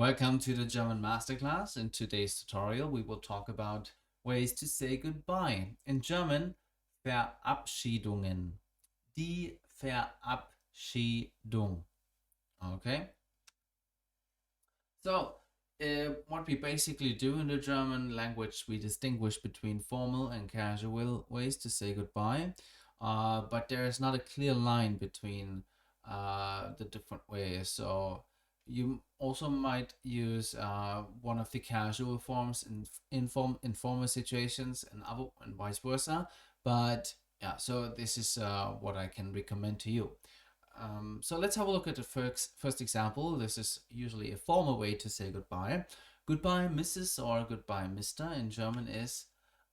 Welcome to the German Masterclass. In today's tutorial, we will talk about ways to say goodbye. In German, Verabschiedungen. Die Verabschiedung. Okay? So, what we basically do in the German language, we distinguish between formal and casual ways to say goodbye. But there is not a clear line between the different ways. So, you also might use one of the casual forms in informal situations and vice versa. But yeah, so this is what I can recommend to you. So let's have a look at the first example. This is usually a formal way to say goodbye. Goodbye, Mrs. or goodbye, Mr. in German is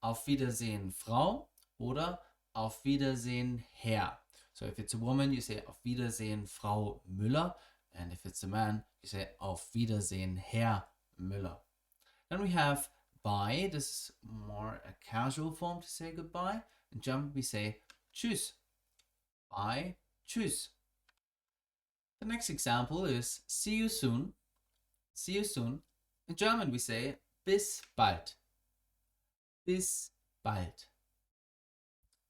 Auf Wiedersehen, Frau oder Auf Wiedersehen, Herr. So if it's a woman, you say Auf Wiedersehen, Frau Müller. And if it's a man, you say Auf Wiedersehen, Herr Müller. Then we have bye. This is more a casual form to say goodbye. In German, we say Tschüss. Bye, Tschüss. The next example is see you soon. See you soon. In German, we say bis bald. Bis bald.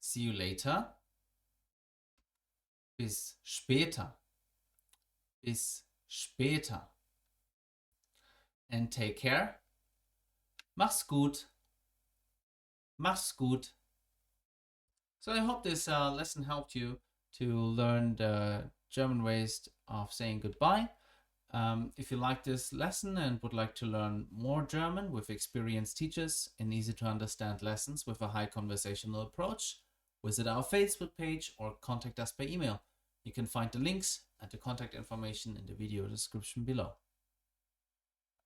See you later. Bis später. Bis später. And take care. Mach's gut. Mach's gut. So I hope this lesson helped you to learn the German ways of saying goodbye. If you like this lesson and would like to learn more German with experienced teachers and easy to understand lessons with a high conversational approach, visit our Facebook page or contact us by email. You can find the links and the contact information in the video description below.